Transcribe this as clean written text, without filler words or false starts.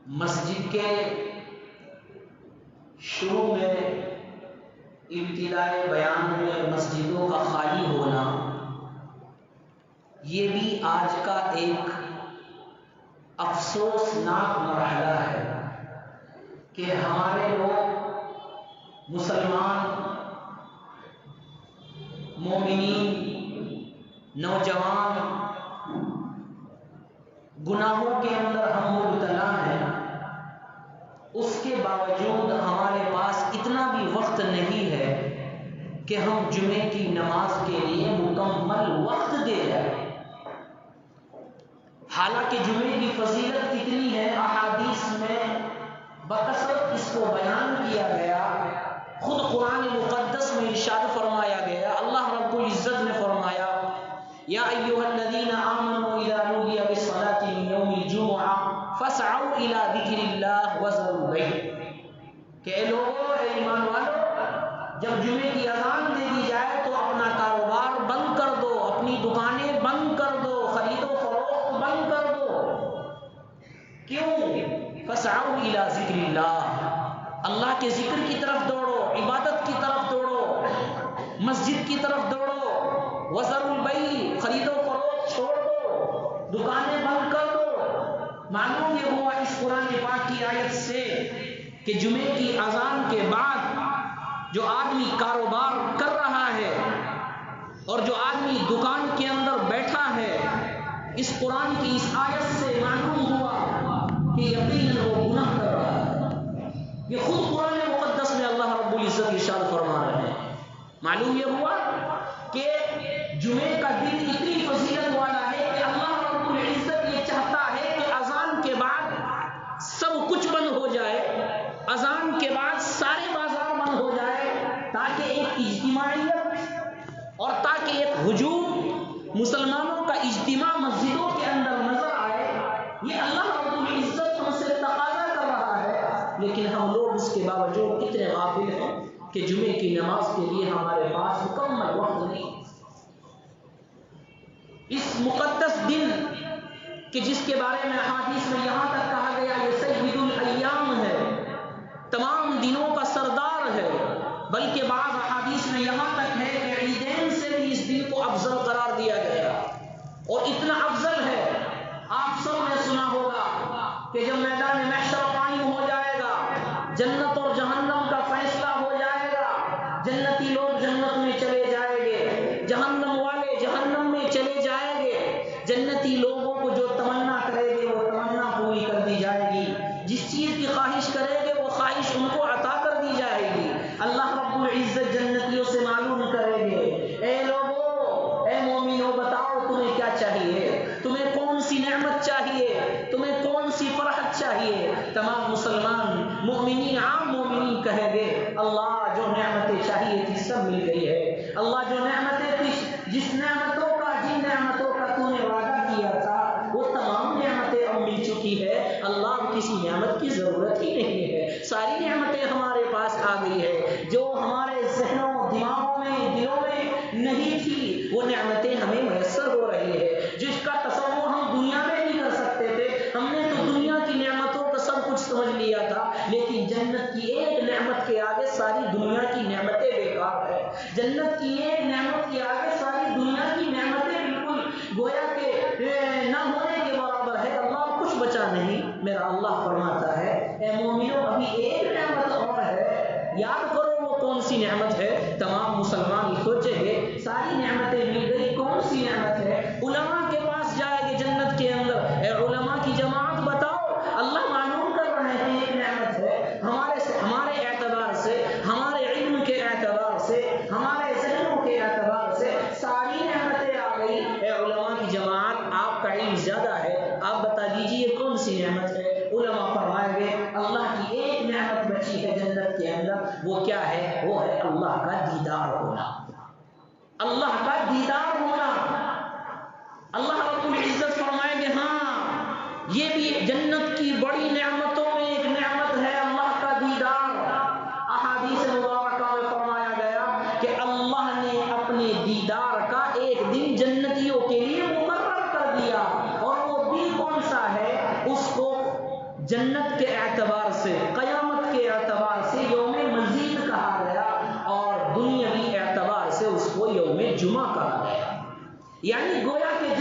مسجد کے شروع میں ابتدائے بیان میں مسجدوں کا خالی ہونا، یہ بھی آج کا ایک افسوسناک مرحلہ ہے کہ ہمارے لوگ مسلمان مومنین نوجوان گناہوں کے اندر ہم مبتلا ہیں، اس کے باوجود ہمارے پاس اتنا بھی وقت نہیں ہے کہ ہم جمعے کی نماز کے لیے مکمل وقت دے جائیں۔ حالانکہ جمعے کی فضیلت کتنی ہے، احادیث میں بکثرت اس کو بیان کیا گیا، خود قرآن مقدس میں ارشاد فرمایا گیا، اللہ رب العزت نے فرمایا یا ایھا الذین آمنوا اذا نودی للصلاۃ من یوم الجمعہ فاسعوا الی ذکر اللہ وذروا البیع، کہ اے لوگو، اے ایمان والو، جب جمعے کی اذان دے دی جائے تو اپنا کاروبار بند کر دو، اپنی دکانیں بند کر دو، خرید و فروخت بند کر دو۔ کیوں؟ فاسعوا الی ذکر اللہ کے ذکر کی طرف دوڑو، عبادت کی طرف دوڑو، مسجد کی طرف دوڑو، وذروا البیع، خرید و فروخت چھوڑ دو، دکانیں بند کر دو۔ معلوم یہ ہوا اس قرآن پاک کی آیت سے کہ جمعے کی اذان کے بعد جو آدمی کاروبار کر رہا ہے اور جو آدمی دکان کے اندر بیٹھا ہے، اس قرآن کی اس آیت سے معلوم ہوا کہ یقیناً وہ گناہ کر رہا ہے۔ یہ خود قرآن مقدس میں اللہ رب العزت ارشاد فرما رہے ہیں۔ معلوم یہ ہوا کہ جمعے کا دن اتنی فضیلت والا ہے کہ اللہ رب العزت یہ چاہتا ہے کہ اذان کے بعد سب کچھ بند ہو جائے، اذان کے بعد سارے بازار بند ہو جائے، تاکہ ایک اجتماعیت اور تاکہ ایک ہجوم مسلمانوں کا اجتماع مسجدوں کے اندر نظر آئے۔ یہ اللہ رب العزت ہم سے تقاضا کر رہا ہے، لیکن ہم لوگ اس کے باوجود اتنے غافل ہیں کہ جمعے کی نماز کے لیے ہمارے پاس مکمل وقت نہیں۔ اس مقدس دن کہ جس کے بارے میں احادیث میں یہاں تک کہا گیا یہ سید الایام ہے، تمام دنوں کا سردار ہے، بلکہ بعض احادیث میں یہاں تک ہے کہ عیدین سے بھی اس دن کو افضل قرار دیا گیا، اور اتنا افضل ہے آپ سب نے سنا ہوگا کہ جب میدان محشر قائم ہو جائے گا، جنت اور جہنم کا فیصلہ ہو جائے گا، جنتی لوگ جنت میں چلے جائیں گے، جہنم والے جہنم میں چلے جائیں گے، جنتی لوگوں کو جو تمنا کرے گے وہ تمنا پوری کر دی جائے گی، جس چیز کی خواہش کرے گے وہ خواہش ان کو عطا کر دی جائے گی۔ اللہ رب العزت جنتیوں سے معلوم کرے گے، اے لوگوں، اے مومنوں، بتاؤ تمہیں کیا چاہیے، تمہیں کون سی نعمت چاہیے، تمہیں کون سی فرحت چاہیے؟ تمام مسلمان مومنین، عام مومنین کہیں گے اللہ جو نعمتیں چاہیے تھی سب مل گئی ہے، اللہ جو نعمتیں تھی، جس نعمتوں کا جن نعمتوں کا تو نے وعدہ کیا تھا وہ تمام نعمتیں اب مل چکی ہے، اللہ کسی نعمت کی ضرورت ہی نہیں ہے، ساری نعمتیں ہمارے پاس آ گئی ہے، جو ہمارے ذہنوں دماغوں میں دلوں میں نہیں تھی وہ نعمتیں ہمیں میسر ہو رہی ہے، جس کا تصور ہم دنیا میں نہیں کر سکتے تھے۔ ہم نے تو دنیا کی نعمتوں کا سب کچھ سمجھ لیا تھا، لیکن جنت کی ایک نعمت کے آگے ساری دنیا کی نعمتیں بیکار ہے، جنت کی ایک نعمت کے آگے ساری دنیا کی نعمتیں بالکل گویا کہ نہ ہونے کے برابر ہے، اللہ کچھ بچا نہیں۔ میرا اللہ فرماتا ہے اے مومنوں ابھی ایک نعمت اور ہے، یاد کرو وہ کون سی نعمت ہے۔ تمام مسلمان سوچیں گے ساری نعمتیں مل گئی، کون سی نعمت ہے؟ علماء کے پاس جائیں گے جنت کے اندر، اے علماء کی جماعت بتاؤ، اللہ معلوم کر رہے ہیں ایک نعمت ہے، ہمارے اعتبار سے، ہمارے علم کے اعتبار سے، ہمارے ذہنوں کے اعتبار سے ساری نعمتیں آ گئی، اے علماء کی جماعت آپ کا علم زیادہ ہے، آپ بتا دیجئے کون سی نعمت ہے؟ علماء فرمائیں گے اللہ کی ایک نعمت بچی ہے جنت کے اندر، وہ کیا ہے؟ وہ ہے اللہ کا دیدار ہونا، اللہ کا دیدار ہونا۔ اللہ رب العزت فرمائیں گے ہاں یہ بھی جنت کی بڑی نعمتوں میں ایک نعمت ہے اللہ کا دیدار۔ احادیث مبارکہ میں فرمایا گیا کہ اللہ نے اپنے دیدار کا ایک دن جنتیوں کے لیے مقرر کر دیا، اور وہ دن کون سا ہے؟ اس کو جنت کے اعتبار سے، قیامت کے اعتبار سے یوم مزید کہا گیا، اور دنیاوی اعتبار سے اس کو یوم جمعہ کہا گیا۔ یعنی گویا کہ